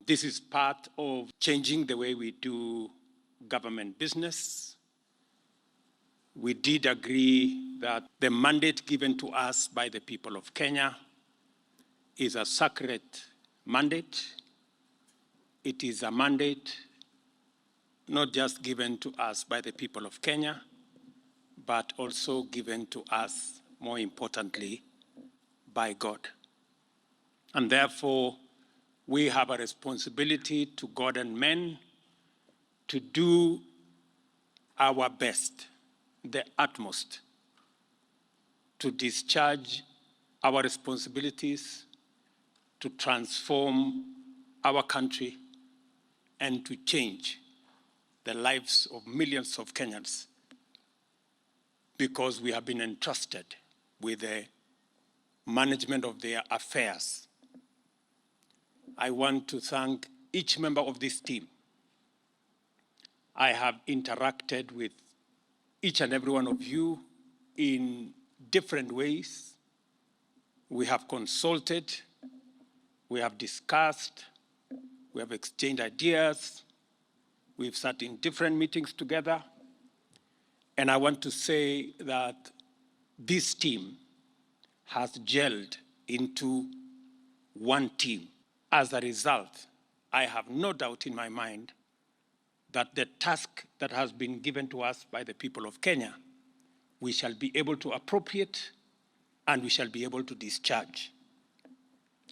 This is part of changing the way we do government business. We did agree that the mandate given to us by the people of Kenya is a sacred mandate. It is a mandate not just given to us by the people of Kenya, but also given to us, more importantly, by God. And therefore, we have a responsibility to God and men to do our best, the utmost, to discharge our responsibilities, to transform our country, and to change the lives of millions of Kenyans, because we have been entrusted with the management of their affairs. I want to thank each member of this team. I have interacted with each and every one of you in different ways. We have consulted, we have discussed, we have exchanged ideas, we've sat in different meetings together. And I want to say that this team has gelled into one team. As a result, I have no doubt in my mind that the task that has been given to us by the people of Kenya, we shall be able to appropriate and we shall be able to discharge.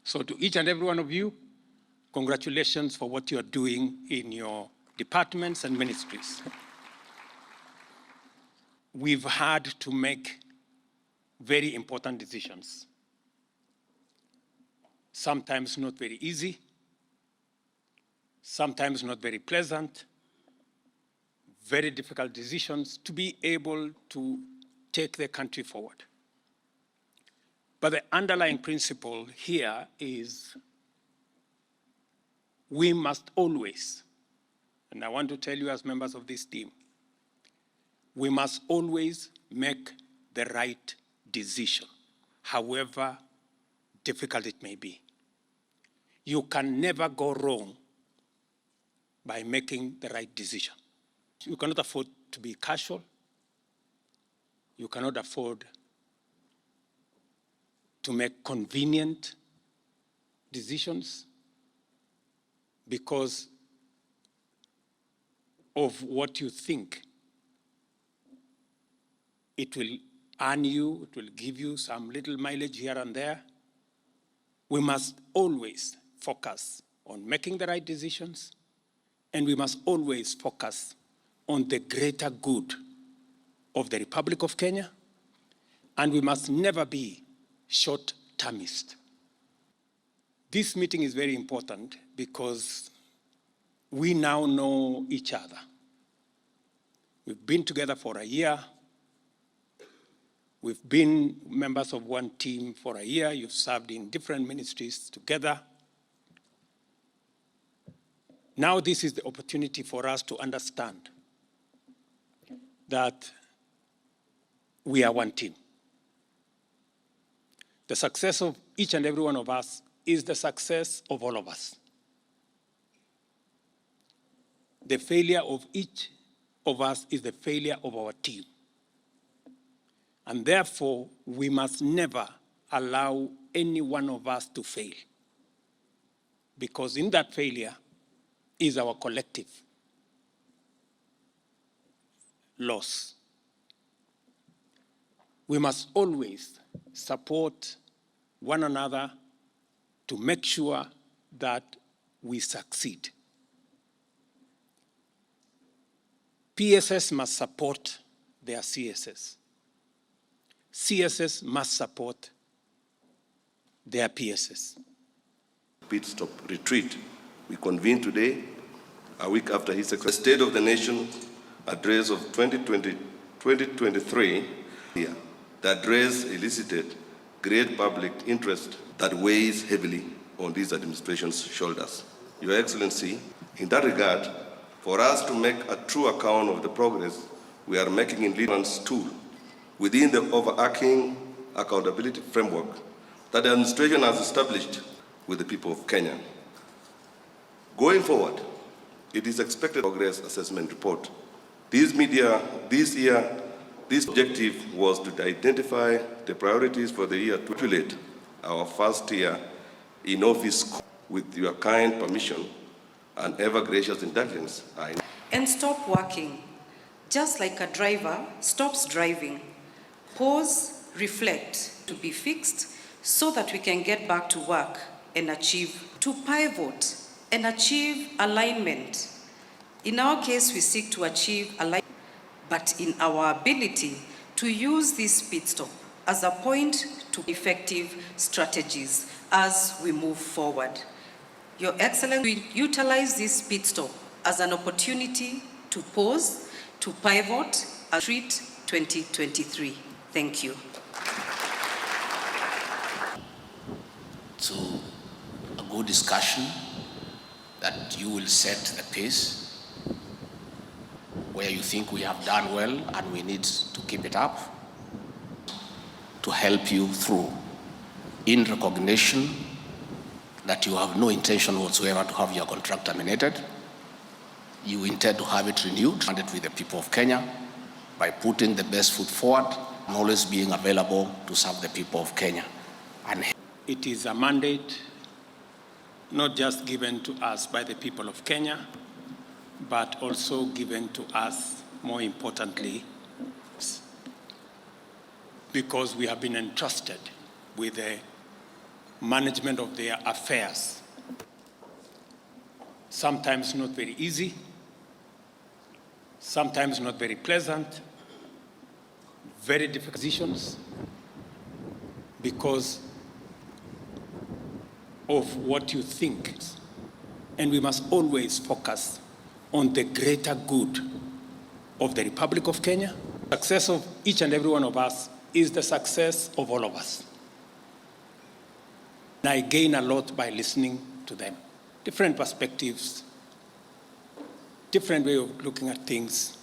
So to each and every one of you, congratulations for what you are doing in your departments and ministries. We've had to make very important decisions. Sometimes not very easy, sometimes not very pleasant, very difficult decisions to be able to take the country forward. But the underlying principle here is we must always, and I want to tell you as members of this team, we must always make the right decision, however difficult it may be. You can never go wrong by making the right decision. You cannot afford to be casual. You cannot afford to make convenient decisions because of what you think. It will earn you, it will give you some little mileage here and there. We must always focus on making the right decisions, and we must always focus on the greater good of the Republic of Kenya, and we must never be short-termist. This meeting is very important because we now know each other. We've been together for a year. We've been members of one team for a year. You've served in different ministries together. Now this is the opportunity for us to understand that we are one team. The success of each and every one of us is the success of all of us. The failure of each of us is the failure of our team. And therefore, we must never allow any one of us to fail, because in that failure is our collective loss. We must always support one another to make sure that we succeed. PSS must support their CSS. CSS must support their PSS. Pit stop retreat. We convened today, a week after his the State of the Nation address of 2023. The address elicited great public interest that weighs heavily on this administration's shoulders. Your Excellency, in that regard, for us to make a true account of the progress we are making in Leadman's tool within the overarching accountability framework that the administration has established with the people of Kenya. Going forward, it is expected progress assessment report. This year, this objective was to identify the priorities for the year to populate our first year in office. With your kind permission and ever gracious indulgence, and stop working. Just like a driver stops driving. Pause, reflect, to be fixed so that we can get back to work and achieve, to pivot and achieve alignment. In our case, we seek to achieve alignment, but in our ability to use this pit stop as a point to effective strategies as we move forward. Your Excellency, we utilize this pit stop as an opportunity to pause, to pivot, and treat 2023. Thank you. To a good discussion that you will set the pace where you think we have done well and we need to keep it up to help you through, in recognition that you have no intention whatsoever to have your contract terminated. You intend to have it renewed and it with the people of Kenya by putting the best foot forward and always being available to serve the people of Kenya. And it is a mandate not just given to us by the people of Kenya, but also given to us, more importantly, because we have been entrusted with the management of their affairs. Sometimes not very easy, sometimes not very pleasant, very difficult decisions because of what you think. And we must always focus on the greater good of the Republic of Kenya. The success of each and every one of us is the success of all of us. And I gain a lot by listening to them. Different perspectives, different way of looking at things.